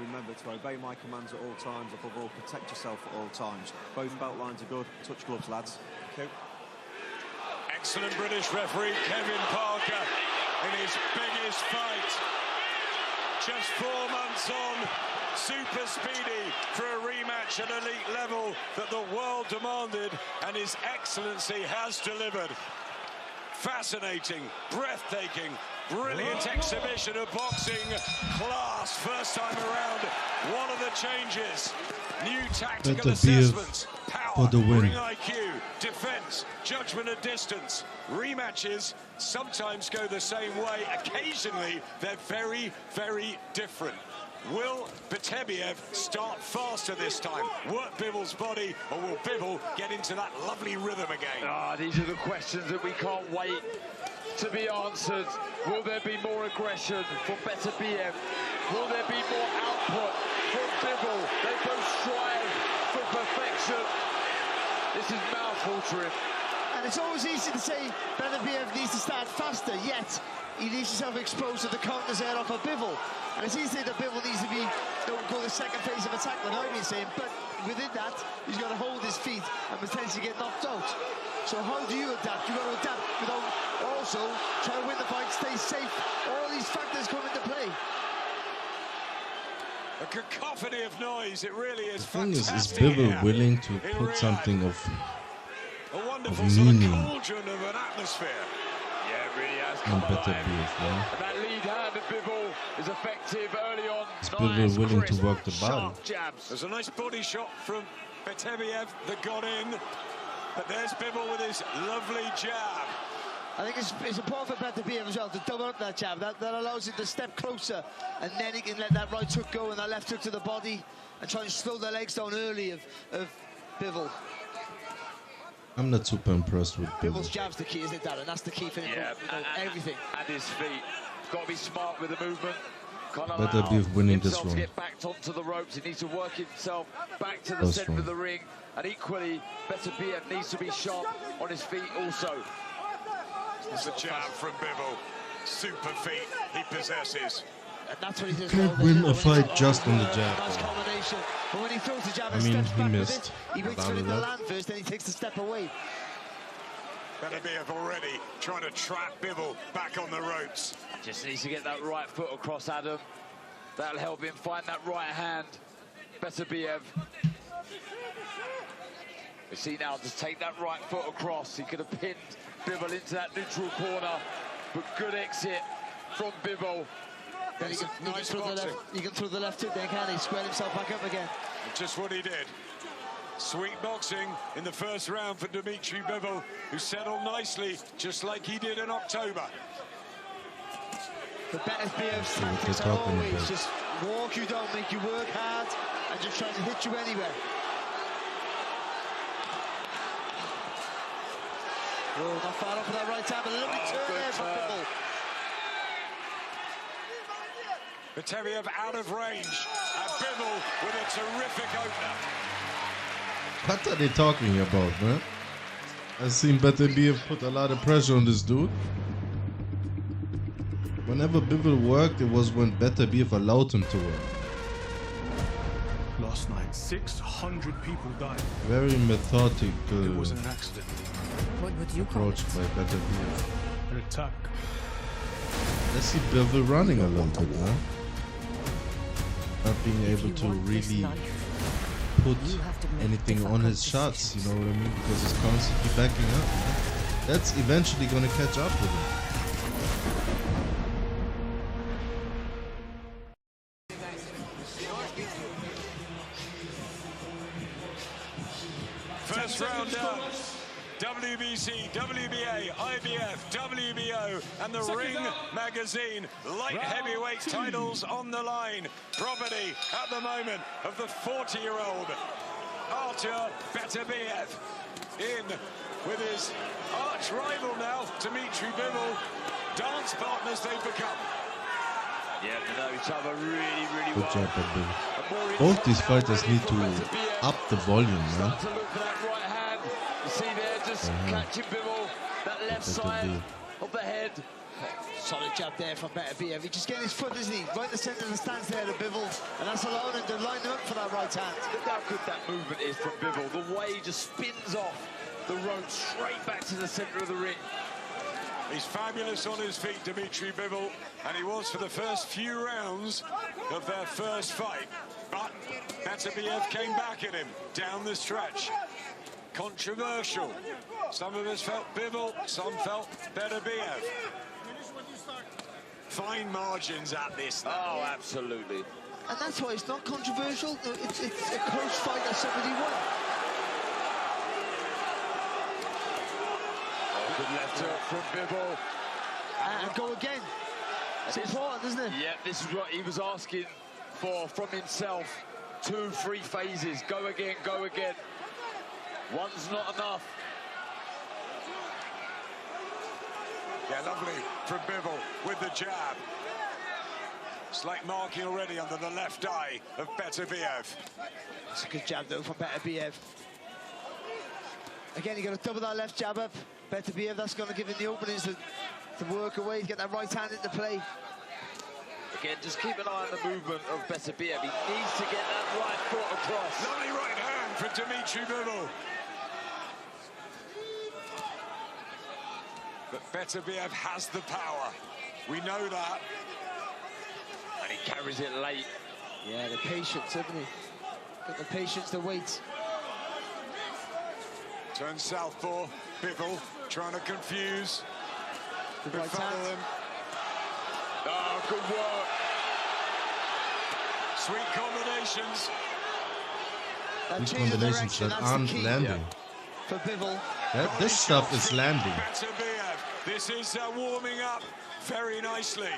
remember to obey my commands at all times. Above all, protect yourself at all times. Both belt lines are good. Touch gloves, lads. Okay. Excellent British referee Kevin Parker in his biggest fight. Just 4 months on, super speedy for a rematch at elite level that the world demanded, and His Excellency has delivered. Fascinating, breathtaking, brilliant exhibition of boxing class. First time around, one of the changes. New tactical assessments, power, ring IQ, defense, judgment of distance. Rematches sometimes go the same way. Occasionally, they're very, very different. Will Beterbiev start faster this time? Work Bivol's body, or will Bivol get into that lovely rhythm again? These are the questions that we can't wait to be answered. Will there be more aggression from Beterbiev? Will there be more output from Bivol? They both strive for perfection. This is mouth-watering. And it's always easy to say Beterbiev needs to start faster, yet he leaves himself exposed to the counters there off of Bivol. And it's easy to say that Bivol needs to be, go the second phase of attack, like I've been saying, but within that, he's got to hold his feet and potentially get knocked out. So how do you adapt? You've got to adapt without also trying to win the fight, stay safe. All these factors come into play. A cacophony of noise, it really is. The thing is Bivol willing to put something of meaning of an atmosphere? Yeah, it really has on Beterbiev, yeah? That lead hand of Bivol is effective early on. Is Bivol willing to work the body? Jabs. There's a nice body shot from Beterbiev that got in, but there's Bivol with his lovely jab. I think it's important for Beterbiev as well to double up that jab. That allows him to step closer, and then he can let that right hook go and that left hook to the body and try and slow the legs down early of Bivol. I'm not super impressed with Bivol's jab's the key, isn't it, Darren? That's the key for him. Yeah, everything. And his feet. Got to be smart with the movement. Beterbiev winning this round. Get back onto the ropes. He needs to work himself back to the centre of the ring. And equally, Beterbiev needs to be sharp on his feet also. It's a jab from Bivol. Super feet he possesses. And that's what he does. Can't win a fight just on the jab. Nice combination. But when he throws the jab I and mean, steps he back missed. with it, he waits for it to land first, then he takes the step away. Beterbiev already trying to trap Bivol back on the ropes. Just needs to get that right foot across, Adam. That'll help him find that right hand. Beterbiev. We see now, just take that right foot across. He could have pinned Bivol into that neutral corner, but good exit from Bivol. Then he can throw the left hook, then can he? Square himself back up again. Just what he did. Sweet boxing in the first round for Dimitrii Bivol, who settled nicely, just like he did in October. The Beterbiev's tactics are always just walk you down, make you work hard, and just try to hit you anywhere. Oh, not far off with that right hand, but a lovely turn there from Bivol. Beterbiev out of range, and Bivol with a terrific opener. What are they talking about, man? I've seen Beterbiev put a lot of pressure on this dude. Whenever Bivol worked, it was when Beterbiev allowed him to work. Last night, 600 people died. Very methodical It was an accident. What would you call approach it? by Beterbiev. An attack. Let's see Bivol running a little bit, man. Not being able to really put anything on his shots, you know what I mean? Because he's constantly backing up, man. That's eventually going to catch up with him. First round down. WBC, WBA, IBF, WBO, and the Ring Magazine light heavyweight titles on the line. Property at the moment of the 40-year-old Artur Beterbiev, in with his arch rival now, Dimitrii Bivol. Dance partners they've become. Yeah, they know each other really, really Good well. job, Beterbiev. Both these fighters need to up the volume, man. To look for that right hand. You see there, just catching Bivol, that left side. of the head. Solid jab there from Beterbiev. He's just getting his foot, isn't he? Right in the centre of the stance there to Bivol. And that's allowing him to line up for that right hand. Look how good that movement is from Bivol. The way he just spins off the rope straight back to the centre of the ring. He's fabulous on his feet, Dimitrii Bivol, and he was for the first few rounds of their first fight. But Beterbiev came back at him down the stretch. Controversial. Some of us felt Bivol, some felt Beterbiev. Fine margins at this now. Oh, absolutely. And that's why it's not controversial. It's a close fight that somebody won. Oh, good left hook from Bivol. And go again. It's important, isn't it? Yeah, this is what he was asking for from himself. 2, 3 phases. Go again, go again. One's not enough. Yeah, lovely from Bivol with the jab. Slight marking already under the left eye of Beterbiev. It's a good jab, though, from Beterbiev. Again, you got to double that left jab up. Beterbiev, that's going to give him the openings to work away, get that right hand into play. Again, just keep an eye on the movement of Beterbiev. He needs to get that right foot across. Lovely right hand for Dimitrii Bivol. But Beterbiev has the power. We know that. And he carries it late. Yeah, the patience, haven't he? Got the patience to wait. Turn southpaw. Bivol trying to confuse. The right hand. Him. Oh, good work. Sweet combinations. That These combinations that aren't landing. For Bivol. This stuff is landing. Beterbiev. This is warming up very nicely.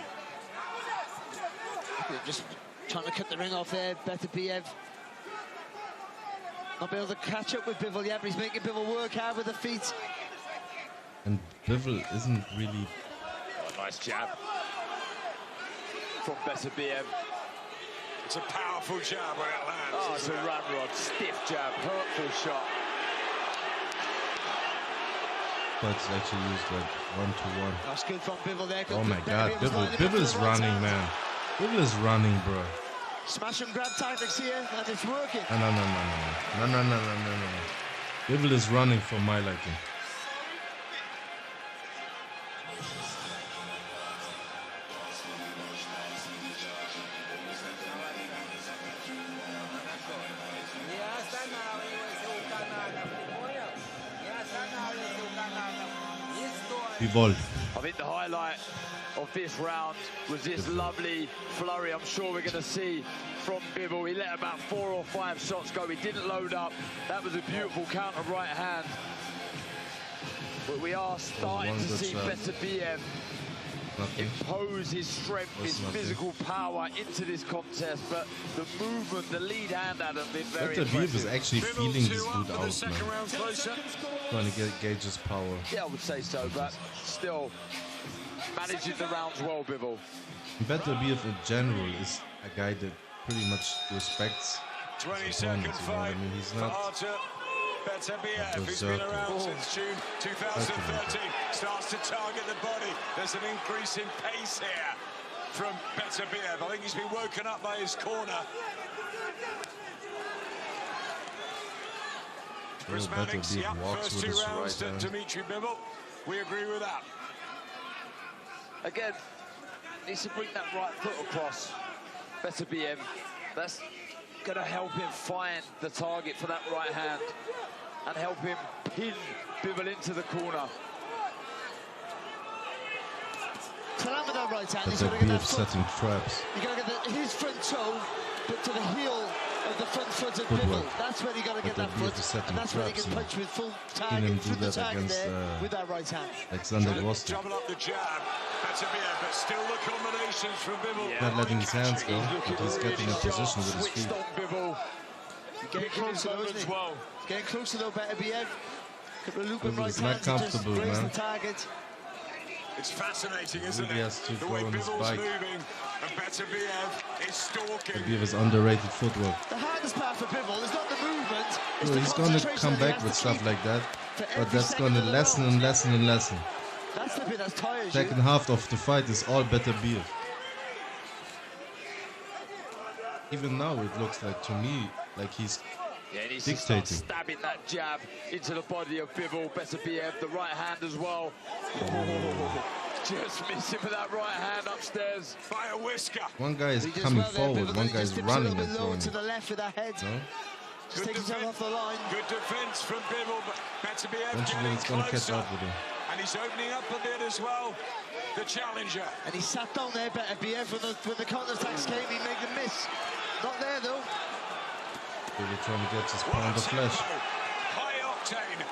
Just trying to cut the ring off there, Beterbiev. Not be able to catch up with Bivol yet, but he's making Bivol work hard with the feet. And Bivol isn't really... Oh, nice jab from Beterbiev. It's a powerful jab when it lands. Oh, it's a ramrod, stiff jab, hurtful shot. But it's actually used like 1-to-1. That's good from Bivol there. Oh my God, Bivol is running, man. Bivol is running, bro. Smash and grab tactics here, and it's working. No. Bivol is running for my liking. Bivol. I think the highlight of this round was this lovely flurry I'm sure we're going to see from Bivol. He let about 4 or 5 shots go. He didn't load up. That was a beautiful counter right hand. But we are starting to see Beterbiev impose his strength, his physical power into this contest. But the movement, the lead hand had been very impressive. Beterbiev is actually feeling his food out, man. Trying to gauge his power. Yeah, I would say so, but still managing the rounds well, Bivol. Beterbiev in general is a guy that pretty much respects 20-second fight. I mean, he's not Artur. Beterbiev, who's been around since June 2013, starts to target the body. There's an increase in pace here from Beterbiev. I think he's been woken up by his corner. Prismatics, yeah, first 2 rounds to Dimitrii Bivol. We agree with that. Again, needs to bring that right foot across. Beterbiev, that's going to help him find the target for that right hand and help him pin Bivol into the corner. Clam with that right hand. Beterbiev setting traps. You got to get his front toe, but to the heel of the front foot of Bivol. That's where you got to get that foot, and that's where he can punch with full target through the target there with that right hand. Alexander Gostin. Double up the jab, Beterbiev, but still the combinations from Bivol. Not letting his hands go, but he's getting in position with his feet. Getting closer though, isn't he? Getting closer though, Beterbiev. Couple of looping right It's not hands comfortable, just raise man. the target. It's fascinating, isn't He has it? to The go way on his Bivol's bike. moving, and Beterbiev is stalking. Beterbiev is underrated footwork. The hardest part for Bivol is not the movement. It's He's going to come back with stuff like that, but that's going to lessen and lessen and lessen. That's the step in as tired. Second half of the fight is all Beterbiev. Even now it looks like, to me, like he's dictating. Stabbing that jab into the body of Bivol. Beterbiev, the right hand as well. Just missing with that right hand upstairs. By a whisker. One guy is coming forward, one guy is running and throwing. To the left with that head. No? Just takes himself off the line. Good defense from Bivol, but Beterbiev Eventually it's going to catch up with him. And he's opening up a bit as well, the challenger. And he sat down there, Beterbiev, when the counter-attacks came, he made them miss. Not there, though. Bivol trying to get his pound of flesh. High octane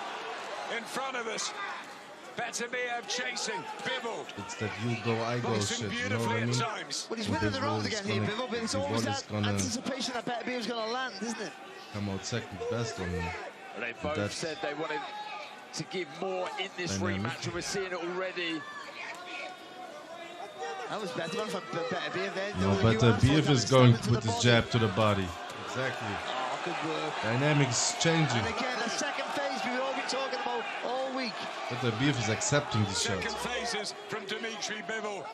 in front of us. Beterbiev chasing Bivol. It's that you go, I go shit, you know what I mean? Well, he's winning the round again here, Bivol, but it's always that anticipation that Beterbiev's going to land, isn't it? Come out second best on him. They both said they wanted to give more in this rematch, and we're seeing it already. That was better one from Beterbiev there. No, Beterbiev is going with his jab to the body. Exactly. Oh, good work. Dynamics changing. And again, the second phase we've all been talking about all week. Beterbiev is accepting the shot. Second phases from Dimitrii Bivol.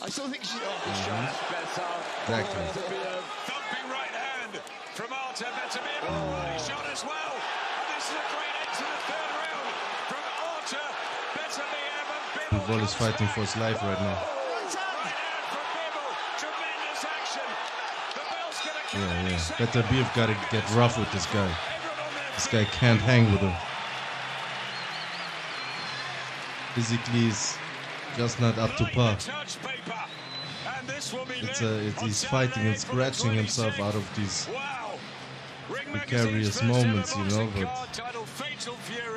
I still think she... Exactly. Thumping right hand from Artur. Beterbiev. Body shot as well. And this is a great end to the third round from Artur. Beterbiev and Bivol. Bivol is fighting for his life right now. Yeah. Beterbiev got to get rough with this guy. This guy can't hang with him. Physically, he's just not up to par. He's fighting and scratching himself out of these precarious moments, you know, but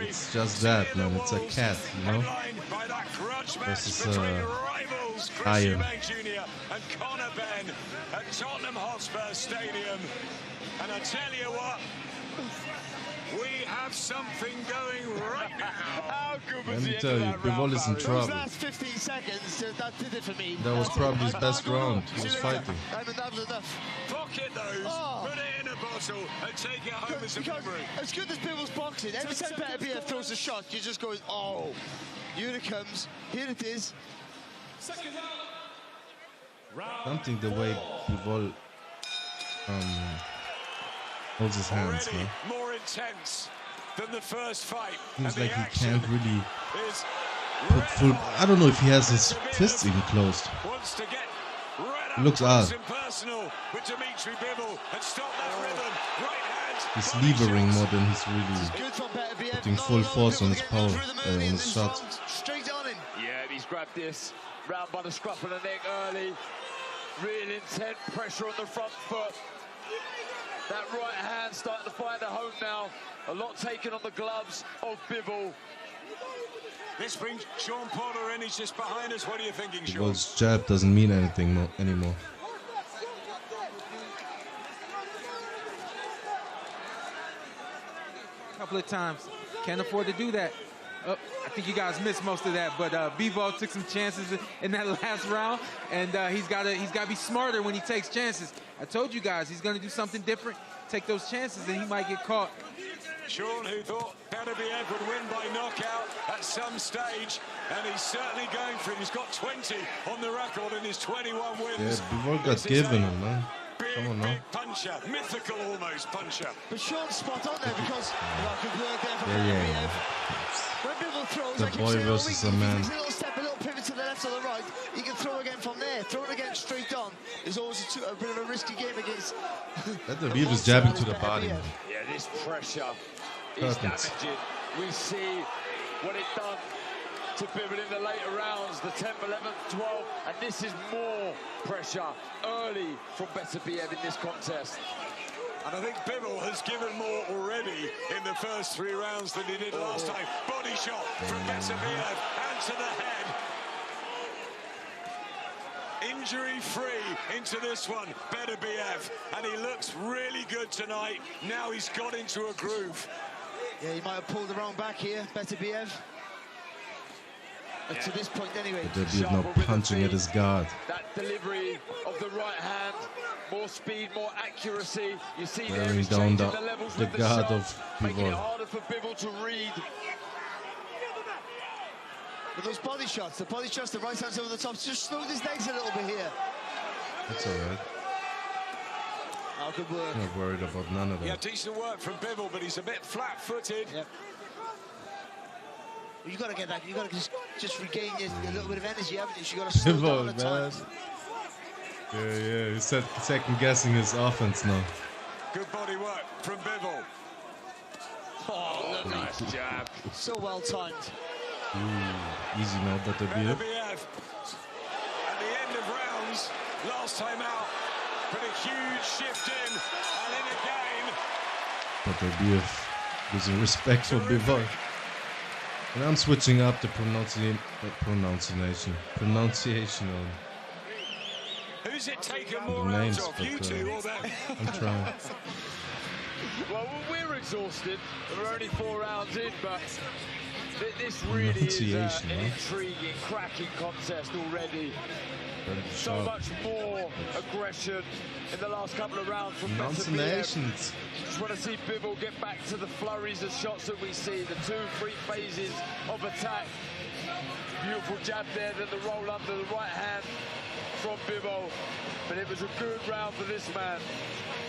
it's just that, man. It's a cat, you know, versus iron. And Conor Ben at Tottenham Hotspur Stadium. And I tell you what, we have something going right now. How good was Let me tell you, Bivol is in trouble. Those last 15 seconds, that did it for me. That was probably his best round. He was fighting. That was enough. Pocket those, put it in a bottle, and take it home as a memory. As good as Bivol's boxing, every time Beterbiev throws a shot, you're just going, oh, here it comes, here it is. Something the way Bivol holds his hands, man. More intense than the first fight. Seems like he can't really put full... I don't know if he has his fists even closed. Wants to get It looks odd. With Dimitrii Bivol and stop that rhythm. Right hand. He's levering more than he's really putting full force on his power, on his shots. Straight on him. Yeah, he's grabbed this round by the scruff of the neck early. Real intense pressure on the front foot. That right hand starting to find a home now. A lot taken on the gloves of Bivol. This brings Sean Porter in. He's just behind us. What are you thinking, Sean? Bivol's jab doesn't mean anything anymore. A couple of times. Can't afford to do that. I think you guys missed most of that, but Bivol took some chances in that last round, and he's got to be smarter when he takes chances. I told you guys he's going to do something different, take those chances, and he might get caught. Sean, who thought Beterbiev would win by knockout at some stage, and he's certainly going for it. He's got 20 on the record in his 21 wins. Yeah, Bivol got given him, man. Come on now. Big puncher, mythical almost puncher. But Sean's spot on there because good work there from Yeah. When Bivol throws, The boy versus a man. A little step, a little pivot to the left or the right. He can throw again from there. Throw it again straight on. It's always a bit of a risky game against. Beterbiev is jabbing to the body. Yeah, this pressure is damaging. We see what it done to Bivol in the later rounds, the 10th, 11th, 12th, and this is more pressure early from Beterbiev in this contest. And I think Bivol has given more already in the first 3 rounds than he did last time. Body shot from Beterbiev and to the head. Injury-free into this one, Beterbiev, and he looks really good tonight. Now he's got into a groove. Yeah, he might have pulled the round back here, Beterbiev. To this point anyway. Beterbiev now punching at his guard. That delivery of the right hand, more speed, more accuracy. You see there Wearing he's down changing the levels the with the guard shot, of making it Bivol. harder for Bivol to read. But those body shots, the right hand's over the top, just slowed his legs a little bit here. That's alright. Oh, good work. Not worried about none of that. Yeah, decent work from Bivol, but he's a bit flat-footed. Yep. You got to get back. You got to just regain a little bit of energy, haven't you? You got to slow Bivol, down at times. Yeah. He's second guessing his offense now. Good body work from Bivol. Oh, nice jab. So well timed. Ooh, easy now, Beterbiev. Beterbiev. At the end of rounds, last time out, put a huge shift in, and in again. Beterbiev losing respect for Bivol. And I'm switching up the pronunciation on Who's it taken the more names, out of, but you two or them? I'm trying. Well, we're exhausted. We're only 4 rounds in, but this really is an intriguing, cracking contest already. So much more aggression in the last couple of rounds from Beterbiev. Just want to see Bivol get back to the flurries of shots that we see, the 2-3 phases of attack. Beautiful jab there, then the roll under the right hand from Bivol. But it was a good round for this man.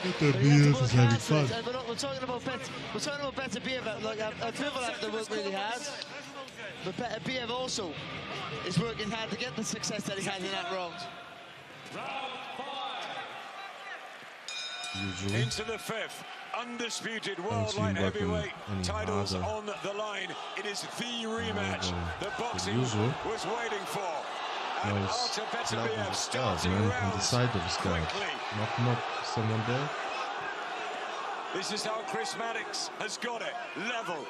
Beterbiev is having fun. We're talking about Beterbiev. Like, Bivol have to work really hard, but Beterbiev also is working hard to get the success that he had in that round. Usually. Into the 5th, undisputed world light heavyweight titles on the line. It is the rematch that boxing was waiting for. And Artur Beterbiev starting on the rounds side of his guard. Knock him up, someone there. This is how Chris Maddox has got it, level.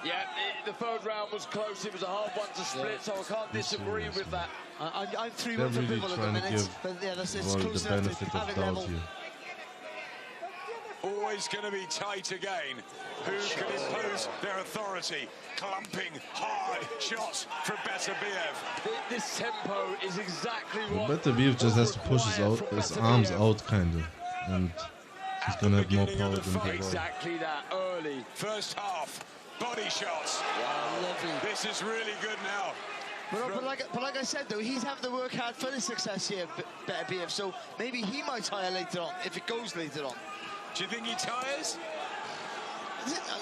Yeah, the 3rd round was close. It was a hard one to split, so I can't disagree with that. I'm 3-1 for Bivol at the minute, but yeah, that's close the enough benefit to have of it level. doubt here. Always going to be tight again. Who can impose their authority? Clumping, hard shots from Beterbiev. This tempo is exactly what Beterbiev just has to push his arms out, kind of, and he's going to have more power than Bivol. Exactly that, early. First half, body shots. Wow, lovely. This is really good now. But like I said, though, he's having to work hard for the success here, Beterbiev, so maybe he might tire later on, if it goes later on. Do you think he tires?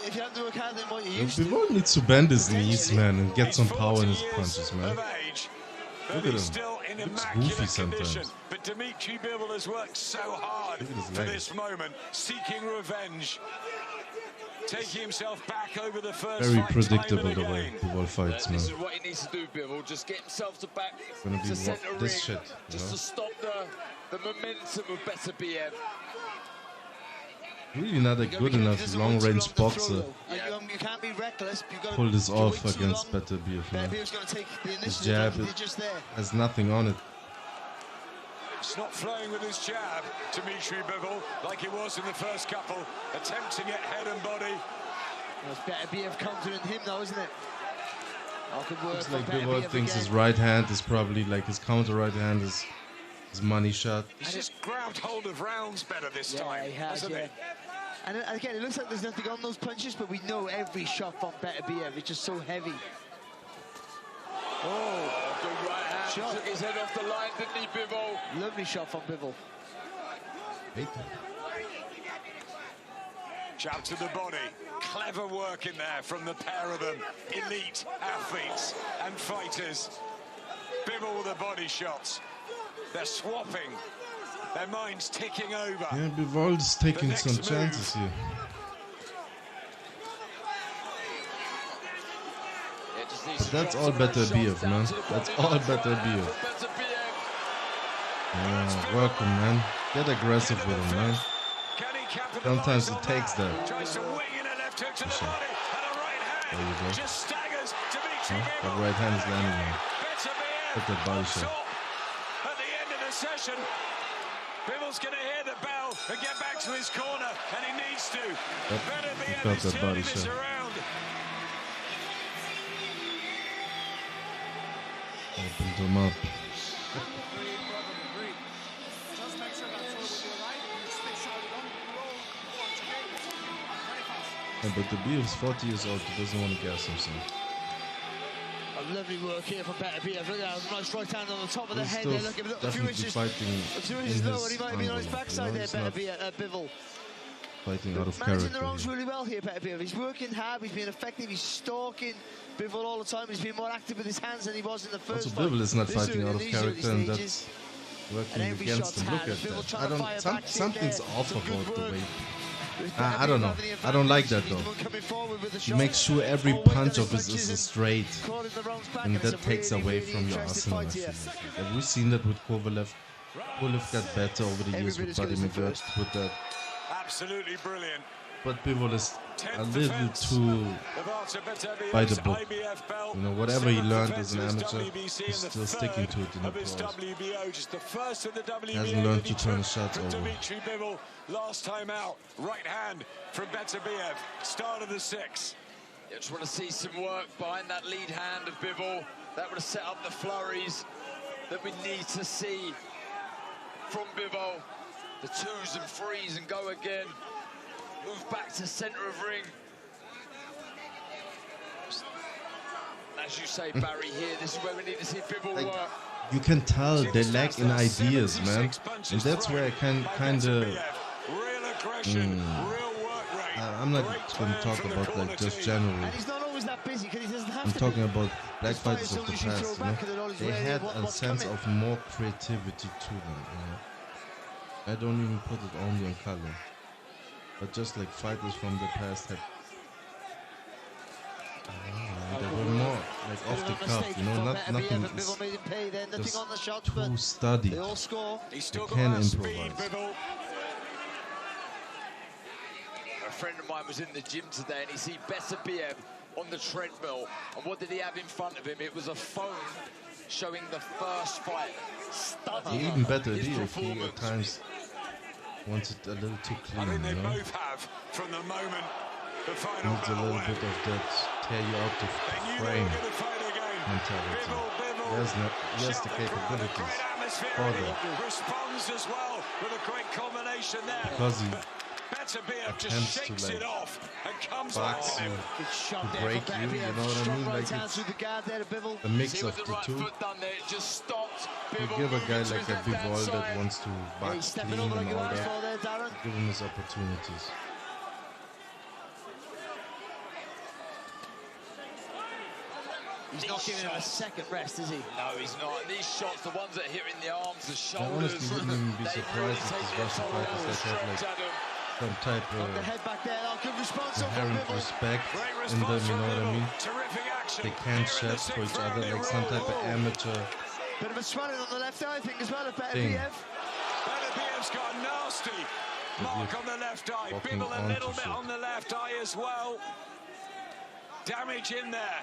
If you have to work harder than what you used to. Bivol needs to bend his knees, man, and get some power in his punches, man. Look at him. Still in immaculate condition. But Dimitrii Bivol has worked so hard for this moment, seeking revenge, taking himself back over the first Very fight, predictable the way Bivol fights, man. This is what he needs to do, Bivol. Just get himself to back Gonna be to center this ring, shit, just to stop the momentum of Beterbiev. Really not a good enough long-range boxer. You can't be reckless. Pull this off against Beterbiev, man. His jab has nothing on it. It's not flowing with his jab, Dimitrii Bivol, like it was in the first couple, attempting it head and body. It's Beterbiev countering him now, isn't it? Looks like Bivol thinks his right hand is probably like his counter right hand is his money shot. He's just grabbed hold of rounds better this time, hasn't he? And again, it looks like there's nothing on those punches, but we know every shot from Beterbiev is just so heavy. Oh, the right hand took his head off the line, didn't he, Bivol? Lovely shot from Bivol. Jab to the body. Clever work in there from the pair of them. Elite athletes and fighters. Bivol with the body shots. They're swapping. Their minds ticking over. Yeah, Bivol is taking some chances here. But that's all Beterbiev, man. That's all Beterbiev. Yeah, work him, man. Get aggressive with him, man. Sometimes it takes that. There you go. That right hand is landing, man. Put that body shot. At the end of the session, Bivol's going to hear the bell and get back to his corner, and he needs to. Beterbiev is turning this around. Opened him up. Yeah, but Beterbiev is 40 years old. He doesn't want to gas himself. A lovely work here from Beterbiev. Look at that, nice right hand on the top of the He's head still there. Look, a few inches fighting lower, and he might have been on his backside there, Bivol. Fighting out of Managing the character. rounds really well here, Beterbiev. He's working hard, he's being effective, he's stalking Bivol all the time. He's been more active with his hands than he was in the first fight. Bivol is not fighting out of these character, and stages. that's working against him. Look at that. Something's off about the way. I don't know. I don't like that though. He makes sure every punch of his is straight, and that takes away from your arsenal. Have we seen that with Kovalev? Kovalev got better over the years with Buddy McGirt with that. Absolutely brilliant. But Bivol is a little too by the book. You know, whatever he learned as an amateur, he's still sticking to it in the pros. He hasn't learned to turn his shots over. Dimitrii Bivol, last time out, right hand from Beterbiev, start of the 6th. You just want to see some work behind that lead hand of Bivol. That would have set up the flurries that we need to see from Bivol. The 2s and 3s and go again. Move back to centre of ring. As you say, Barry, here, this is where we need to see Bivol work. You can tell they lack in ideas, man. And that's where I can kind of... I'm not going to talk about like just generally. And he's not always that busy because he doesn't have I'm to talking be. about black fighters of the past, you know? They had a sense of more creativity to them, you know? I don't even put it only on color. But just like fighters from the past had... they were more like off the cuff, you know? Nothing is just too studied. They can improvise. A friend of mine was in the gym today and he see Beterbiev on the treadmill. And what did he have in front of him? It was a phone showing the first fight. Studying Even better his if he at times wants it a little too clean, I think you they know? both have from the moment the final Needs a bell little went. bit of that tear you out of They knew the they frame were going to fight again. mentality. Bivol, He has the capabilities great atmosphere, for and he that. responds as well with a great combination there. Because he Beterbiev just attempts to, shakes like, it off and comes box back you, with him. Good shot to there break from you, Beterbiev. you know what I Strong mean? right Like hand it's through the guard there to Bivol. a mix See of what the the right two. foot done there, it just stopped. You Bivol give a guy moving to like his a left-hand Bivol that side. wants to Yeah, he's box stepping clean over like and you all asked for that, there, Darren. give him his opportunities. He's not giving him a second rest, is he? No, he's not. And these shots, the ones that hit in the arms, the I shoulders, honestly wouldn't even be they surprised really if take these their Russian toll on fighters the that have stretch, like Adam. some type Got the of head back there. Oh, good response off inherent Bivol. respect Great in response them, you know from what I Bivol. mean? Terrific action. They can't Here in the chest for each sixth other round, like they some roll. type of amateur Bit of a swelling on the left eye, I think, as well, of thing. Beterbiev. Beterbiev's got a nasty mark on the left eye. Walking Bivol a onto little bit shit. on the left eye as well. Damage in there.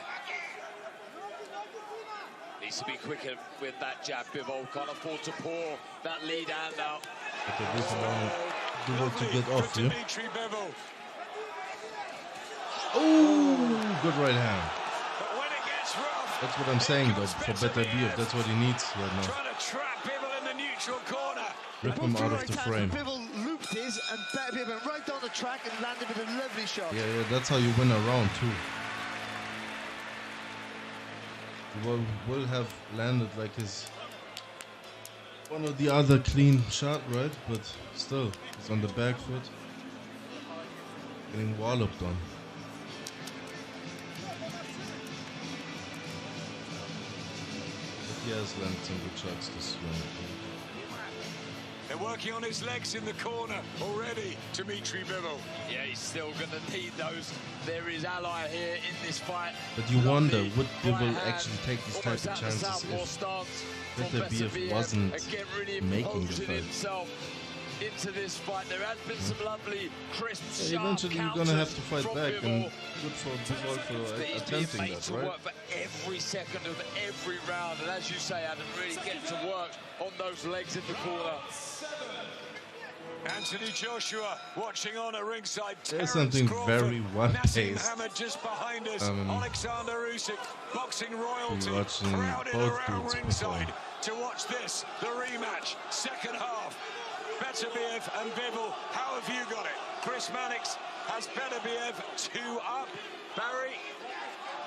Needs to be quicker with that jab, Bivol. Can't afford to pour that lead hand out. But they really want Bivol to Lovely get off, for yeah? Dimitrii Bivol. Oh, good right hand. But when it gets rough, That's what I'm saying though, for Beterbiev, that's what he needs right now. trying to trap Bivol in the neutral corner. Rip him out of the frame. Bivol looped his, and Beterbiev went right down the track and landed with a lovely shot. Yeah, that's how you win a round too. Will have landed like his one or the other clean shot, right? But still, he's on the back foot, getting walloped on. But he has landed some good shots this round. They're working on his legs in the corner already, Dimitrii Bivol. Yeah, he's still going to need those. There is ally here in this fight. But you wonder, Lovely would right Bivol hand, actually take this type almost of out the chances southpaw if stance from Beterbiev wasn't Again, really making the imposing fight? himself into this fight. There has been some lovely, crisp, Yeah, sharp eventually you're counters gonna have to fight from back, Bivol. and good for Bivol for But he's being attempting made that, to right? work for every second of every round, and as you say, Adam, really get to work on those legs in the corner. Anthony Joshua watching on at ringside. There's Terence something Crawford, very one-paced. Nassim Hamid just behind us. Alexander Usyk, boxing royalty, You're watching crowded both around dudes ringside perform. to watch this, the rematch, second half. Beterbiev and Bivol, how have you got it? Chris Mannix has Beterbiev 2 up. Barry?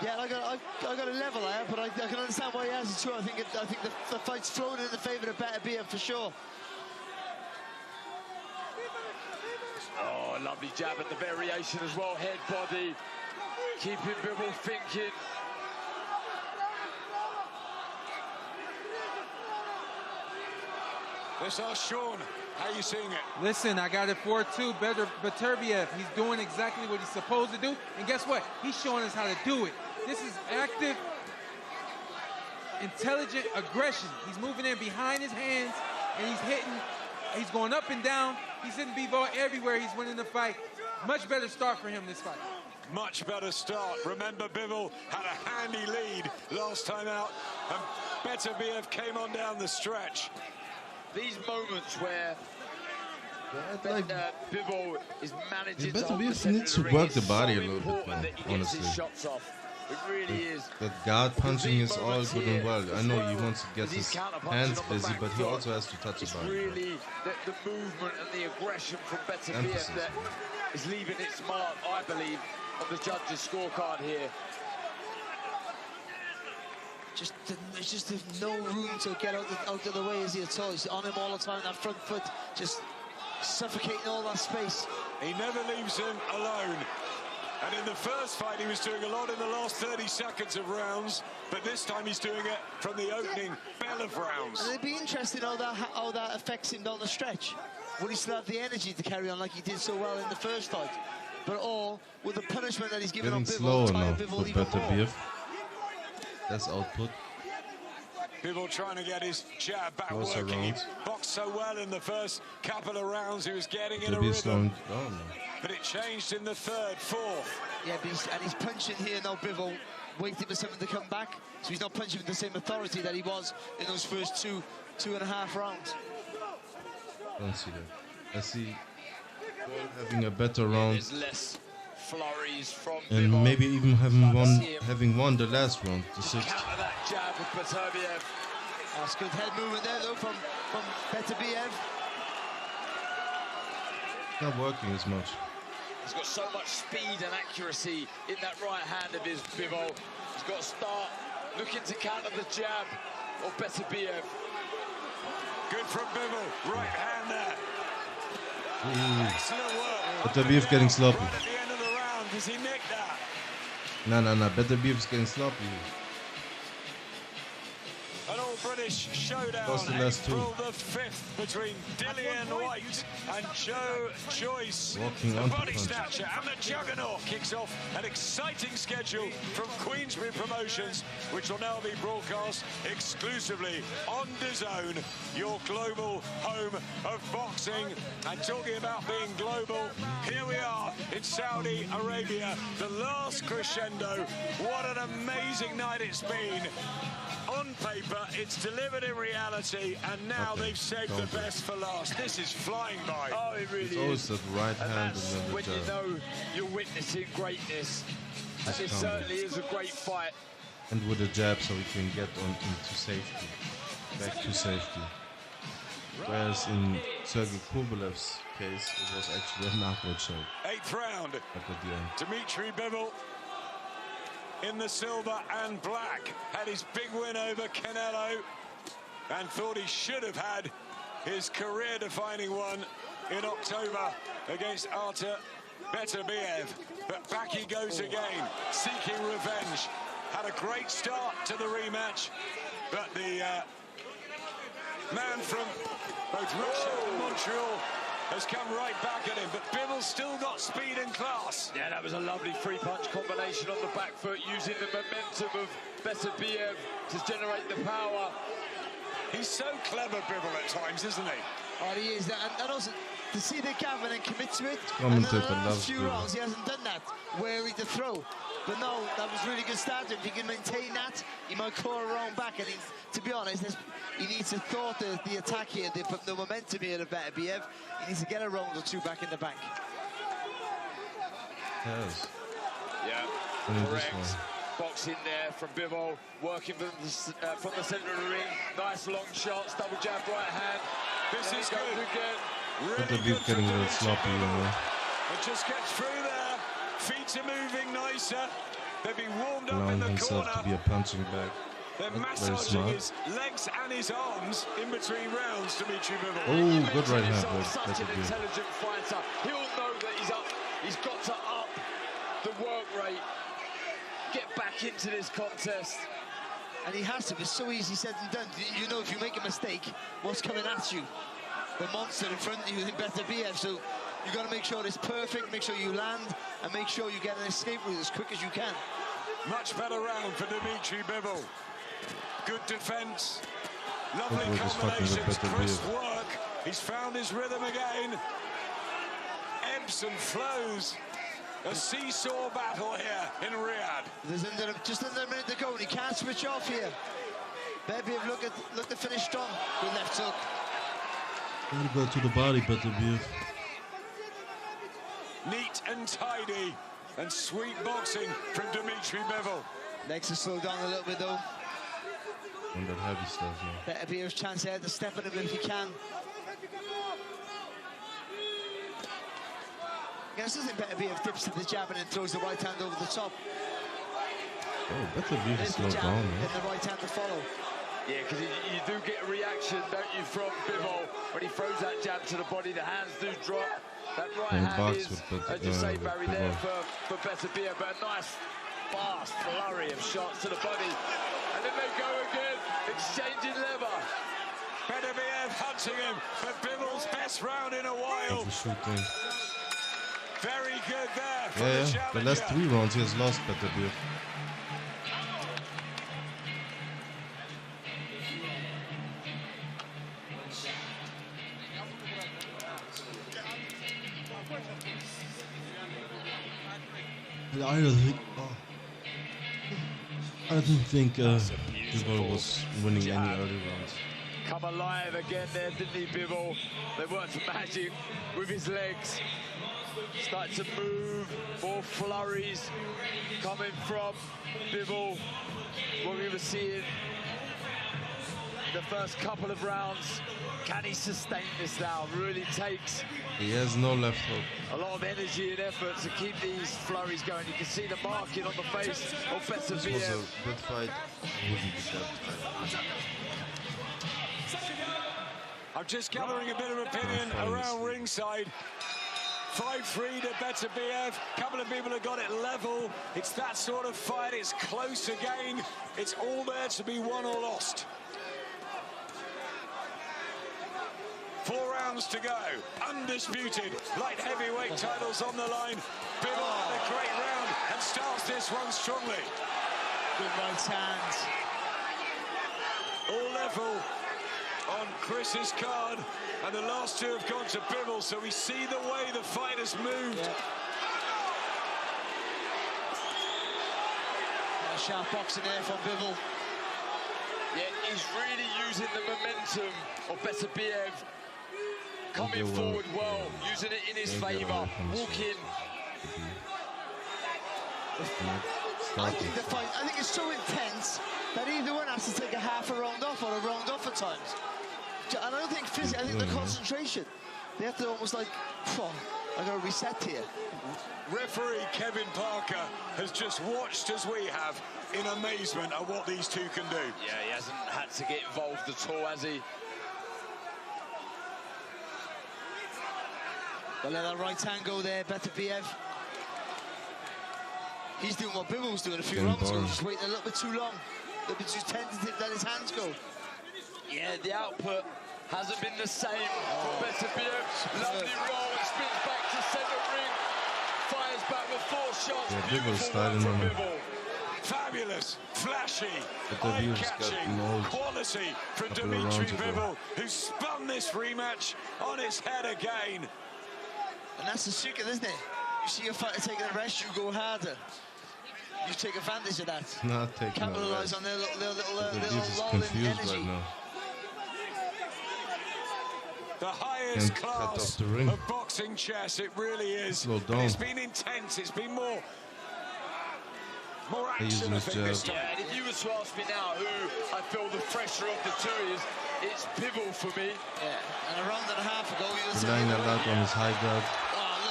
Yeah, I got a level there, but I can understand why he has it too. I think the fight's flowing in the favour of Beterbiev for sure. Oh, lovely jab at the variation as well. Head, body, keeping Bivol thinking. This is Sean. How are you seeing it? Listen, I got it 4-2. Beterbiev, he's doing exactly what he's supposed to do. And guess what? He's showing us how to do it. This is active, intelligent aggression. He's moving in behind his hands, and he's hitting. He's going up and down. He's hitting Bivol everywhere. He's winning the fight. Much better start for him this fight. Much better start. Remember, Bivol had a handy lead last time out, and Beterbiev came on down the stretch. These moments where Bivol is managing to Beterbiev needs to work the body a little bit more, honestly. Shots off. It really is. That guard punching is all good and well. I know he wants to get his hands busy, but he also has to touch the body. It's really the movement and the aggression from Beterbiev that is leaving its mark, I believe, on the judges' scorecard here. There's just no room to get out of the way, is he at all? He's on him all the time, that front foot, just suffocating all that space. He never leaves him alone. And in the first fight, he was doing a lot in the last 30 seconds of rounds, but this time he's doing it from the opening bell of rounds. And it'd be interesting how that affects him down the stretch. Will he still have the energy to carry on like he did so well in the first fight? But all with the punishment that he's given on Bivol, slower now for Beterbiev. That's output. Bivol trying to get his jab back working. He boxed so well in the first couple of rounds. He was getting in a rhythm. But it changed in the third, fourth. Yeah, but he's punching here now, Bivol, waiting for something to come back. So he's not punching with the same authority that he was in those first two and a half rounds. Don't see that. I see having a better round. There's less flurries from and Bivol. Maybe even having won the last round, the sixth. Counter that jab with Beterbiev. That's good head movement there, though, from Beterbiev. Not working as much. He's got so much speed and accuracy in that right hand of his, Bivol. He's got to start looking to counter the jab of Beterbiev. Good from Bivol, right hand there. Excellent work. Beterbiev getting sloppy. Right at the end of the round, does he nick that? No. Beterbiev's getting sloppy. An all-British showdown, April the 5th, between Dillian White and Joe Joyce. The body snatcher and the juggernaut kicks off an exciting schedule from Queensberry Promotions, which will now be broadcast exclusively on DAZN, your global home of boxing. And talking about being global, here we are in Saudi Arabia, the last crescendo. What an amazing night it's been. On paper, it's delivered in reality, and now they've saved the best for last. This is flying by. Oh, it really is. It's always that right hand. That's and then when you know you're witnessing greatness. And it certainly is a great fight. And with a jab, so he can get on into safety, back to safety. Whereas in Sergey Kurbelev's case, it was actually a knockout choke. 8th round. At the end. Dimitrii Bivol in the silver and black had his big win over Canelo and thought he should have had his career-defining one in October against Artur Beterbiev. But back he goes again, seeking revenge. Had a great start to the rematch, but the man from both Russia and Montreal has come right back at him, but Bivol's still got speed and class. Yeah, that was a lovely three-punch combination on the back foot, using the momentum of Beterbiev to generate the power. He's so clever, Bivol, at times, isn't he? Oh, he is. And also, to see the gap and then commit to it, and in the last few rounds, he hasn't done that, wary to throw. But no, that was really good start. If he can maintain that, he might claw around back. And to be honest, he needs to thwart the attack here, the momentum here of Beterbiev. He needs to get a round or two back in the bank. Yes. Yeah, correct. Box in there from Bivol, working from the centre of the ring. Nice long shots, double jab, right hand. This is good. Again. Really good getting a little sloppy. It just gets through there. Feet are moving nicer. They've been warmed up in allowing the himself corner. to be a punching bag. They're Very massaging smart. his legs and his arms in between rounds, Dimitrii Bivol. Oh, good right hand. Such an intelligent fighter. He'll know that he's up. He's got to up the work rate. Get back into this contest. And he has to. It's so easy said and done. You know, if you make a mistake, what's coming at you? The monster in front of you in Beterbiev. So you got to make sure it's perfect, make sure you land, and make sure you get an escape route as quick as you can. Much better round for Dimitrii Bivol. Good defense. Lovely combinations, crisp work. He's found his rhythm again. Ebbs and flows. A seesaw battle here in Riyadh. There's just under a minute to go, and he can't switch off here. Beterbiev look to finish strong. Good left hook. Gotta go to the body, Beterbiev. Neat and tidy and sweet boxing from Dimitrii Bivol. Legs are slowed down a little bit though. On that heavy stuff, yeah. Beterbiev's chance there to step on him if he can. Yeah, this isn't Beterbiev dips to the jab and then throws the right hand over the top. Oh, Beterbiev is slowed down, man. Then the right hand to follow. Yeah, because you do get a reaction, don't you, from Bivol when he throws that jab to the body. The hands do drop. That right hand is, as you say, Barry, there for Beterbiev, but a nice, fast flurry of shots to the body. And then they go again, exchanging lever. Beterbiev hunting him for Bivol's best round in a while. Very good there for the challenger. The last 3 rounds he has lost Beterbiev. I don't think Bivol was winning any early rounds. Come alive again there, didn't he, Bivol? They worked magic with his legs. Start to move, more flurries coming from Bivol. What we were seeing the first couple of rounds. Can he sustain this now? Really takes He has no left hook. a lot of energy and effort to keep these flurries going. You can see the marking on the face of Beterbiev. This was a good fight. Wouldn't be that fight. I'm just gathering a bit of opinion around ringside. 5-3 to Beterbiev. A couple of people have got it level. It's that sort of fight. It's close again. It's all there to be won or lost. 4 rounds to go. Undisputed. Light heavyweight titles on the line. Bivol had a great round and starts this one strongly. Good right hand. All level on Chris's card, and the last 2 have gone to Bivol, so we see the way the fight has moved. Yeah. Sharp boxing there from Bivol. Yeah, he's really using the momentum of Beterbiev. Coming forward well, using it in his favour, walking. I think it's so intense that either one has to take a half a round off or a round off at times. And I don't think physically, I think the concentration, they have to almost like, I gotta reset here. Referee Kevin Parker has just watched as we have in amazement at what these 2 can do. Yeah, he hasn't had to get involved at all, has he? They'll let that right hand go there, Beterbiev. He's doing what Bivol was doing a few rounds ago, just waiting a little bit too long. A little bit too tentative, let his hands go. Yeah, the output hasn't been the same for Beterbiev. Lovely roll and spins back to centre ring. Fires back with 4 shots. Yeah, Beautiful one from Bivol. Fabulous, flashy, eye-catching quality from Dimitrii Bivol, who spun this rematch on his head again. And that's the secret, isn't it? You see your fighter taking a rest, you go harder. You take advantage of that. Not taking Capitalize on their little lull confused in energy. right now. The highest class of boxing chess, it really is. It's been intense, it's been more action, I think, this time. Yeah, and if you were to ask me now who I feel the fresher of the 2 is, it's Bivol for me. Yeah, and a round and a half ago, you were relying a lot on his high guard.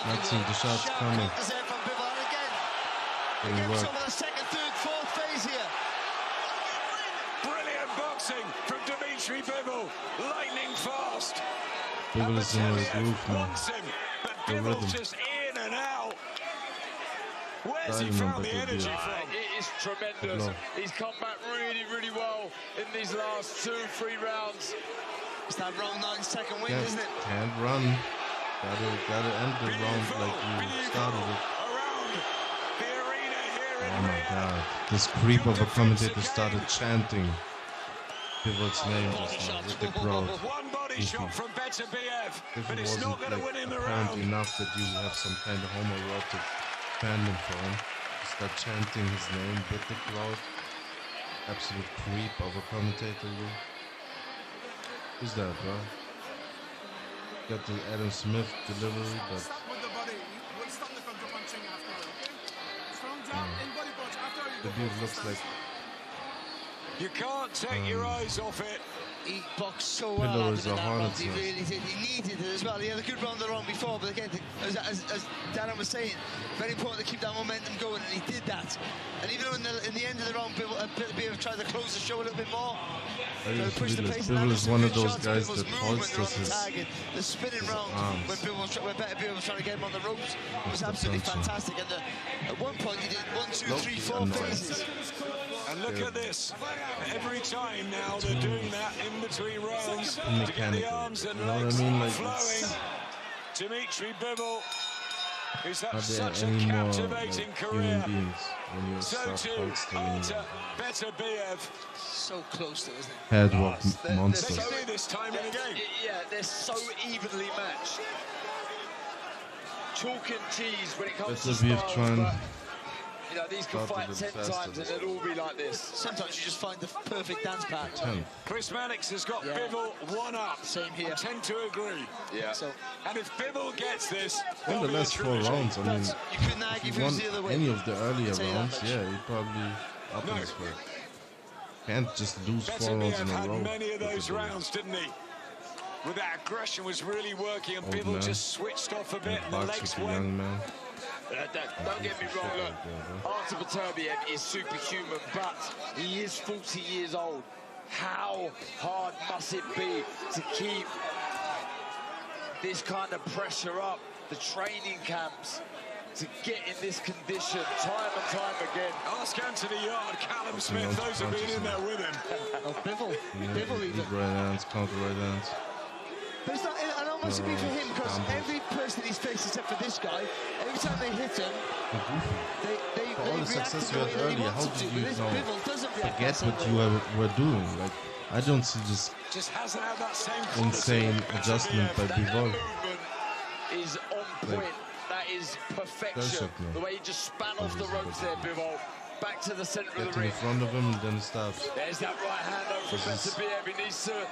Not seeing the shots coming. From Bivol again. Again, some of the second Bivol is in the groove now. Wants him, but The Bivol's rhythm. just in and out. Where's he Diamond found the Beterbiev. energy from? It is tremendous. He's come back really, really well in these last 2-3 rounds. It's that round 9 second win, isn't it? Can't run. Gotta end the round like you started it. Around the arena here in Oh my Riyadh. god. This creep of a commentator started chanting Bivol's name just now with the crowd. One body shot from Beterbiev, If but it it's not wasn't going to like win in the apparent round. enough that you have some kind of homoerotic fandom for him, you start chanting his name with the crowd. Absolute creep of a commentator, you. Who's that, bro? Got the Adam Smith delivery, but Stop with the body. We'll stop the counter punching after, okay? Strong jab and body punch after you the go dude for looks stance. like You can't take your eyes off it. He boxed so Pillow well is in a that hornet's round. He nest. really did. He needed it as well. He had a good round the round before, but again, as Darren was saying, very important to keep that momentum going, and he did that. And even though in the end of the round, Beterbiev tried to close the show a little bit more. Bivol is one of those guys that holsters his The spinning round arms. when Beterbiev was trying to get him on the ropes was absolutely fantastic. And at one point, he did 1, 2, 3, 4 phases. And look at this. Every time now they're doing that in between rounds to get the Mechanical. arms and You know what I legs mean? Like, flowing. Dimitrii Bivol is Are had there such a any more captivating like, career. human beings when you So start too, holstering Artur Beterbiev. So close to, isn't it? headlock monsters? They do this time in the game. Yeah, they're so evenly matched. Chalk and cheese when it comes to Beterbiev styles, trying but you know, these can started fight it 10 faster times and this they'll all be like this. Sometimes you just find the perfect dance pattern. 10. Chris Mannix has got Yeah. Bivol one up. Same here. I tend to agree. Yeah. So And if Bivol gets this, In there'll the be a last 4 trilogy. rounds, I mean, you couldn't if argue he if it won was the other way. any of the earlier I'll tell you that rounds, much. yeah, he'd probably up in his way. Can't just lose 4 Beterbiev rounds in a had row. many of those Beterbiev. rounds, didn't he? Where that aggression was really working and Old Bivol man. just switched off a bit and the Box legs with a went. young man. Don't get me wrong, look, Artur Beterbiev is superhuman, but he is 40 years old. How hard must it be to keep this kind of pressure up, the training camps, to get in this condition time and time again? Ask Anthony Yard, Callum Fucking Smith, on those have been in there with him. Oh, Bivol. Yeah, Bivol lead even. right hands, counter right hands. But it's not, I don't want to be for him because Dumbles. every person he's faced except for this guy, every time they hit him, they For all the react success in you the way had that he earlier, wants how them did to. you But this now Bivol doesn't react forget that what same you way. were doing? Like, I don't see this Just hasn't had that same quality. insane Beterbiev. adjustment by That Bivol. movement is on point. That is perfection. Perfect, man. The way he just span off the Obviously, ropes there, Bivol. Back to the center of Get the to the ring. front of him and then stops. There's that right hand though from This is- Beterbiev. He needs to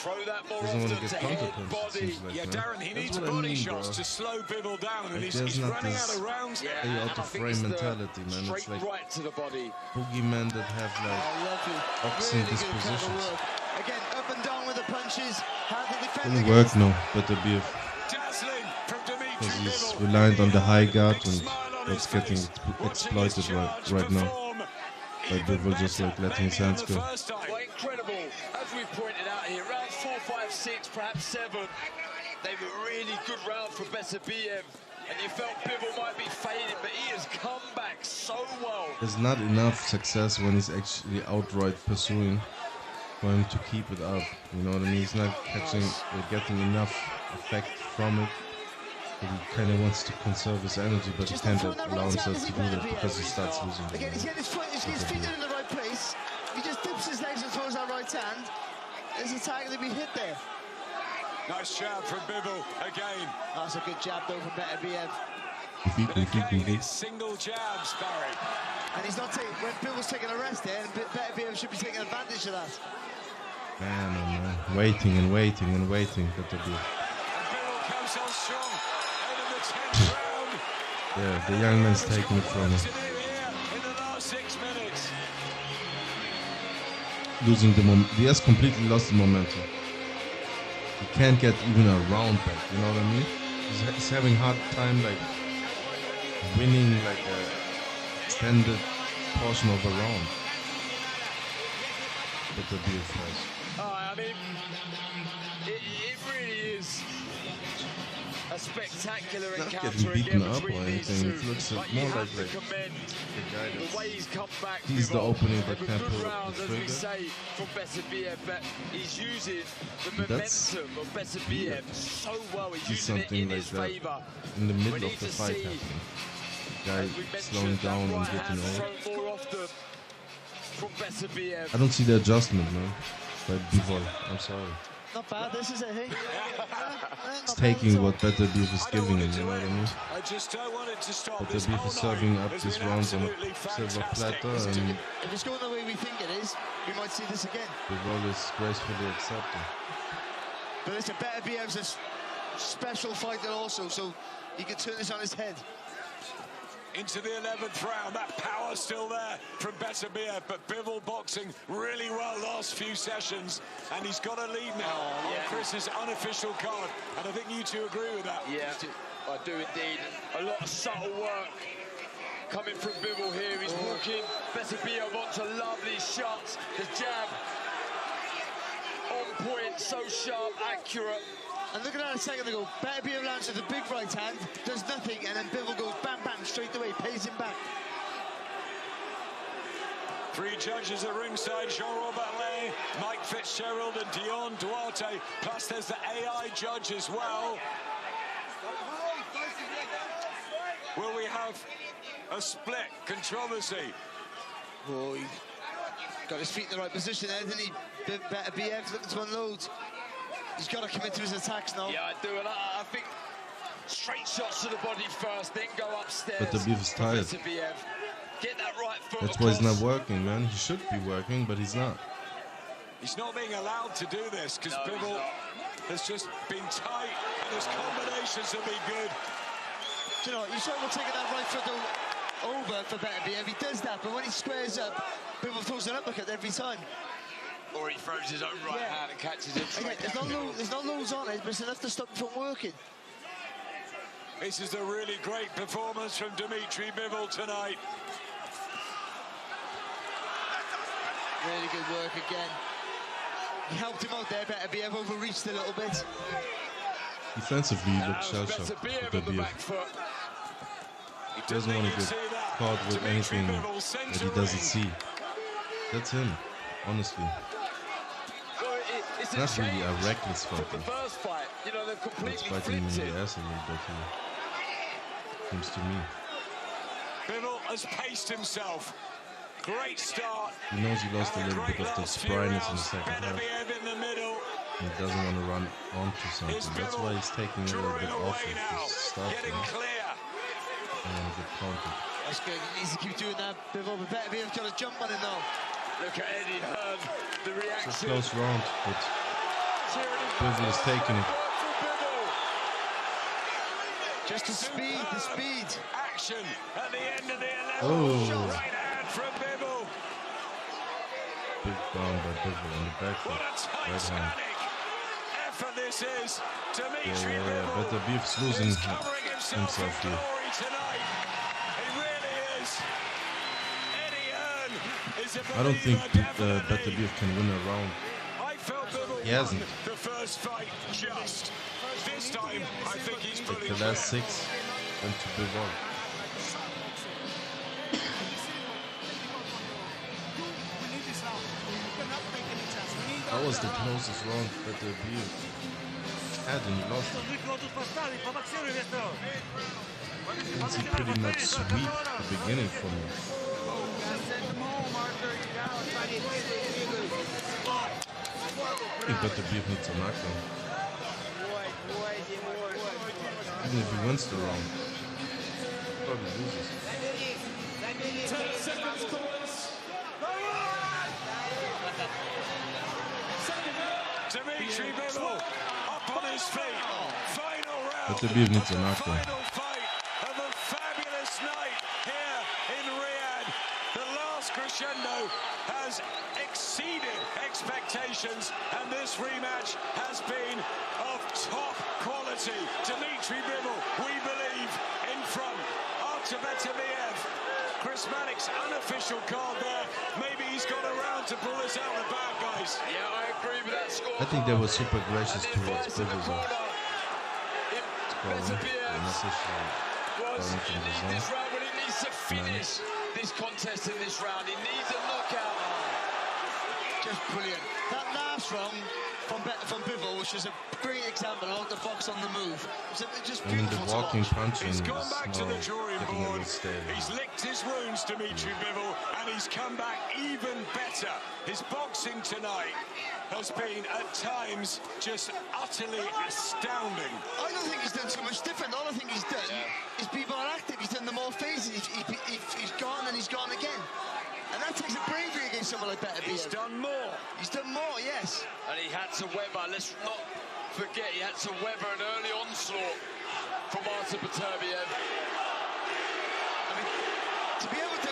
throw that more Doesn't want often to to get head counter punched, it body. seems like, Yeah, man. Darren, he That's needs what I body mean, shots bro. to slow Bivol down, and Like, he's there's not running this- out of rounds. Yeah, Stay out and of I think frame it's the mentality, man. It's Straight like right to the body. boogeymen that have like Oh, lovely. boxing Really good cover dispositions. work. Again, up and down with the punches. Hard to defend Didn't against. work, no. Beterbiev, Dazzling from Dimitrii because he's Bivol. reliant on the high guard Big and smile on what's his getting face. Watching exploited his charge right now. perform By even Bivol just better, like letting his maybe hands than the go. first time. Well, incredible. As we pointed out here, rounds 4, 5, 6, perhaps 7. They were really good round for Beterbiev. And you felt Bivol might be fading, but he has come back so well. There's not enough success when he's actually outright pursuing for him to keep it up. You know what I mean? He's not catching or getting enough effect from it. But he kind of wants to conserve his energy, but he Just can't throwing that allow right himself hand to as do he that better because he be. starts losing. Again, he's getting his feet in the right place. He just dips his legs and throws that right hand. There's a target to be hit there. Nice jab from Bivol again. That's a good jab though from Beterbiev. But again, it's single jabs, Barry. And he's not taking, when Bivol's taking a rest there, and Beterbiev should be taking advantage of that. Man, oh man, waiting and waiting and waiting. Beterbiev. And Bivol comes on strong. End of the 10th round. Yeah, the young man's taking it from him. To do here in the last 6 minutes. Losing the momentum. He has completely lost the momentum. He can't get even a round back, you know what I mean? He's having hard time like winning like a extended portion of a round. Beterbiev has. I mean, it really is a spectacular encounter again between these two. It looks But more you like have to the commend the way he's come back. He's the opening that with can't a good pull up round, the as we trigger. say, from Beterbiev, but he's using the momentum of Beterbiev so well. He's using it in his favour. In the middle of the fight happening. Guy slowing down and getting old. More often from Beterbiev. I don't see the adjustment, man. By Bivol. I'm sorry. Not bad, this is it, hey? It's taking what Beterbiev is giving him, you know what I mean? I just don't want it to stop. Beterbiev is serving up this round on a silver platter, and if it's going the way we think it is, we might see this again. Bivol is gracefully accepting. But listen, Beterbiev's a special fighter also, so he can turn this on his head. Into the 11th round, that power still there from Beterbiev, but Bivol boxing really well last few sessions, and he's got a lead now on Chris's unofficial card, and I think you two agree with that. Yeah, I do indeed. A lot of subtle work coming from Bivol here. He's walking Beterbiev onto lovely shots. The jab on point, so sharp, accurate. And look at that a second ago. Beterbiev lands with a big right hand, does nothing, and then Bivol goes bam, bam, straight away, pays him back. Three judges at ringside, Jean-Robert Lay, Mike Fitzgerald and Dion Duarte, plus there's the AI judge as well. Will we have a split controversy? Oh, he got his feet in the right position there, didn't he? Beterbiev looking to unload. He's got to commit to his attacks now. Yeah, I do, and I think straight shots to the body first, then go upstairs. Beterbiev is tired. Get that right foot That's why he's not working, man. He should be working, but he's not. He's not being allowed to do this because Bivol has just been tight and his combinations have been good. Do you know, you saw him taking that right foot over for Beterbiev. He does that, but when he squares up, Bivol throws an uppercut every time. Or he throws his own right hand and catches it straight down. There's no loads on it, but it's enough to stop him from working. This is a really great performance from Dimitrii Bivol tonight. Really good work again. He helped him out there, Beterbiev overreached a little bit. Defensively, he looks shell-shocked. Beterbiev. He doesn't want to get caught with anything that he doesn't see. That's him, honestly. It's not really a reckless fighter. The first fight, you know, they've completely It's fighting flipped in it. the ass a little bit here. Seems to me. Bivol has paced himself. Great start. He knows he lost a little bit of the spryness in the second half. Beterbiev in the middle. He doesn't want to run onto something. That's why he's taking a little bit off of his stuff. Getting clear. And get counted. That's good. He needs to keep doing that. Bivol, but Beterbiev's got a jump on it now. Look at Eddie Hearn, the reaction. It's a close round, but Bivol is taking it. Just the speed, the speed. Action at the end of the 11th. Oh. Right hand from Bivol. Big bomb by Bivol on the back foot. What a Right hand. titanic effort this is. Dimitrii Yeah, Bivol Beterbiev's losing is covering himself in here. glory tonight. He really is. Eddie Hearn is a I don't think believer, Beterbiev can win a round. I felt Bivol He hasn't. won the first fight just. This time, I think he's Like fully the last 6 went to Bivol. That was the closest round Beterbiev had, and he lost it. Didn't he pretty much sweep the beginning for me? I think Beterbiev needs a knockdown. Even if he wins the round, he probably loses. 10 seconds close. Dimitrii Bivol up on his feet. Final round. Beterbiev needs a knockdown. Final fight of a fabulous night here in Riyadh. The last crescendo has exceeded expectations, and this rematch has been of top quality. Dimitrii Bivol, we believe, in front. Artur Beterbiev Chris Mannix's unofficial card there. Maybe he's got around to pull us out of the bag, guys. Yeah, I agree with that score. I think they were super gracious towards Bivol. Beterbiev was in this round when he needs to finish this contest in this round. He needs a knockout. Just brilliant. That last round from Bivol, which was a great example of the box on the move. It was just beautiful. The walking punching He's is gone back to the drawing getting a board. little stale. He's licked his wounds, Dimitrii Bivol, and he's come back even better. His boxing tonight has been, at times, just utterly astounding. I don't think he's done too much different. All I think he's done is be more active. He's done the more phases. He's gone and he's gone again. And that takes a bravery against someone like Beterbiev. He's done more. He's done more, yes. And he had to weather, let's not forget, he had to weather an early onslaught from Artur Beterbiev. I mean, to be able to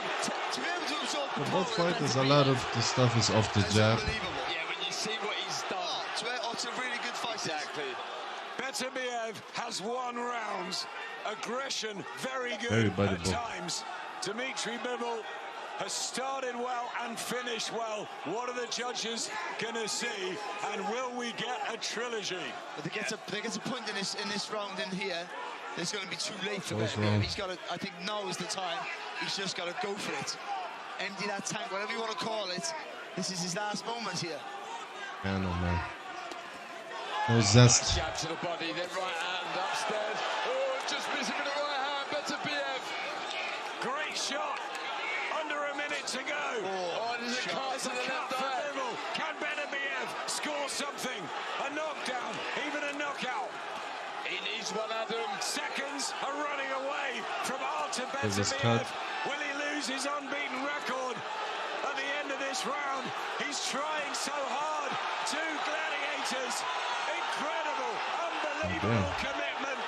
absorb For both fighters, a lot of the stuff is off the jab. Yeah, when you see what he's done. It's a really good fight. Exactly. Beterbiev has won rounds. Aggression very good at times. Dimitrii Bivol has started well and finished well. What are the judges gonna see? And will we get a trilogy? But there gets a point in this round in here. It's going to be too late for Beterbiev. He's got to. I think now is the time. He's just got to go for it. Empty that tank, whatever you want to call it. This is his last moment here. I know, man. No zest. Jab to the body, then right hand upstairs. Oh, just missing with the right hand. Beterbiev. Great shot. Under a minute to go. Oh, there's a card to the left eye. Can Beterbiev score something? A knockdown, even a knockout. He needs one, Adam. Seconds are running away from Artur Beterbiev. Will he lose his unbeaten record at the end of this round? He's trying so hard. Two gladiators. Incredible, unbelievable commitment.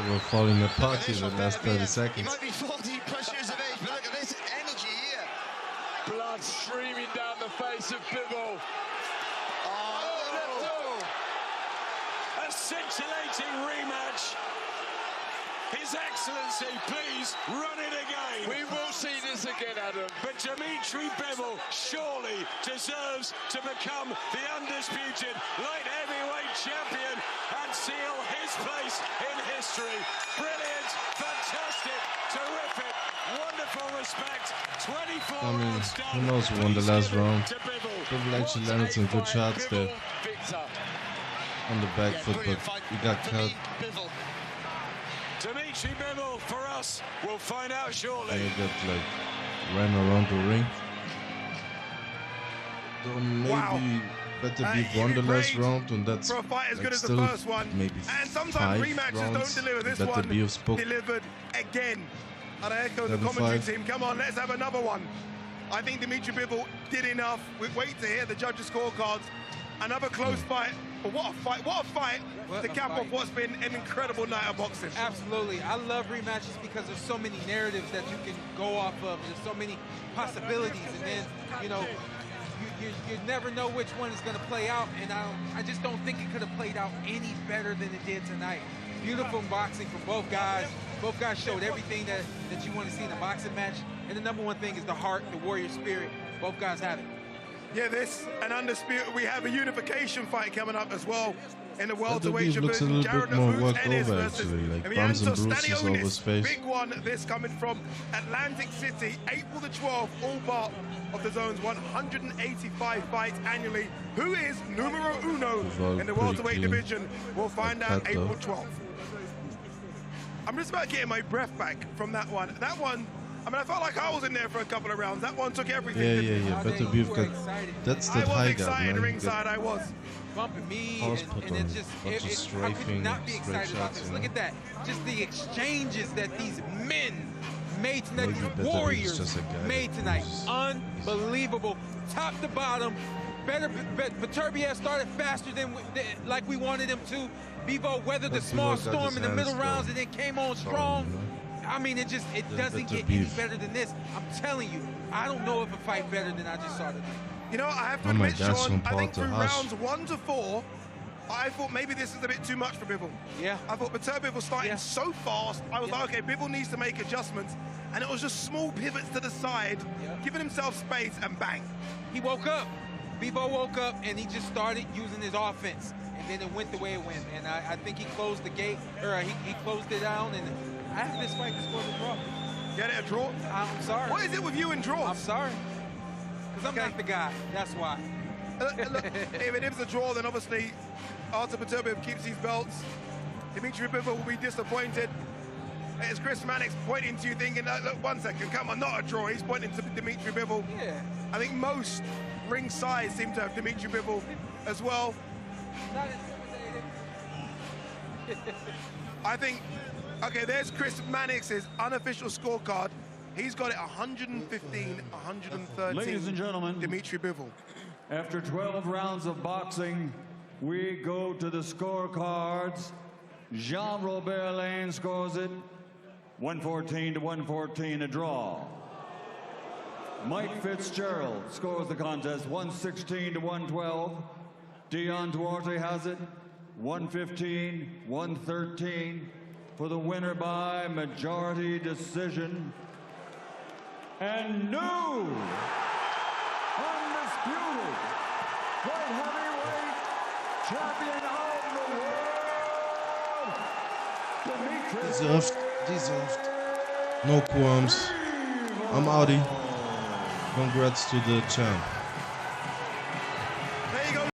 They were falling apart in the last 30 seconds. He might be 40 plus years of age, but look at this energy here. Blood streaming down the face of Bivol. A scintillating rematch. His Excellency, please run it again. We will see this again, Adam. But Dimitrii Bivol surely deserves to become the undisputed light heavyweight champion and seal his place in history. Brilliant, fantastic, terrific, wonderful respect. 24 rounds done. Who knows who won the last round? Bivol actually landed some good shots there on the back foot, but he got cut. Dimitrii Bivol, for us, we'll find out shortly. He got ran around the ring. So maybe Beterbiev won the last round, and that's for a fight as good as still the first one. Maybe and sometimes rematches rounds. don't deliver. This Beterbiev's one delivered again. And I echo the commentary team. Come on, let's have another one. I think Dimitrii Bivol did enough. We wait to hear the judges' scorecards. Another close fight. But what a fight! What a fight to cap off what's been an incredible night of boxing. Absolutely. I love rematches because there's so many narratives that you can go off of. There's so many possibilities, and then you never know which one is going to play out. And I just don't think it could have played out any better than it did tonight. Beautiful boxing from both guys. Both guys showed everything that you want to see in a boxing match. And the number one thing is the heart, the warrior spirit. Both guys have it. Yeah, an undisputed. We have a unification fight coming up as well in the welterweight division. Jared Ennis versus Emianto Stanionis. Big one. This coming from Atlantic City, April the 12th. All part of the zone's 185 fights annually. Who is numero uno in the welterweight division? We'll find out April 12th. I'm just about getting my breath back from that one. That one. I mean, I felt like I was in there for a couple of rounds. That one took everything. Yeah. Beterbiev got. That's the high guy, man. I was excited ringside. I was. Bumping me, and it's just, how could you not be excited about this? Look at that. Just the exchanges that these men made tonight, these warriors made tonight. Unbelievable. Top to bottom. Beterbiev started faster than like we wanted him to. Bivol weathered the small storm in the middle rounds and then came on strong. I mean, it doesn't get any better than this. I'm telling you, I don't know if a fight better than I just saw tonight. You know, I have to admit, Sean, I think through rounds 1 to 4, I thought maybe this is a bit too much for Bivol. Yeah. I thought Beterbiev was starting so fast. I was like, okay, Bivol needs to make adjustments. And it was just small pivots to the side, giving himself space, and bang. He woke up. Bivol woke up, and he just started using his offense. And then it went the way it went. And I think he closed the gate, or he closed it down. And after this fight, the score was a draw. Get it, a draw? I'm sorry. What is it with you and draws? I'm sorry. Because I'm not the guy. That's why. Look, if it is a draw, then obviously Artur Beterbiev keeps his belts. Dimitrii Bivol will be disappointed. It's Chris Mannix pointing to you thinking, look, 1 second, come on, not a draw. He's pointing to Dimitrii Bivol. Yeah. I think most ringside seem to have Dimitrii Bivol as well. Not I think, okay, there's Chris Mannix's unofficial scorecard. He's got it 115, 113. Ladies and gentlemen, Dimitrii Bivol. After 12 rounds of boxing, we go to the scorecards. Jean-Robert Lane scores it 114 to 114, a draw. Mike Fitzgerald scores the contest 116 to 112. Dion Duarte has it 115, 113 for the winner by majority decision. And new undisputed light heavyweight champion of the world, Dimitrii. Deserved. No qualms. I'm outie. Congrats to the champ.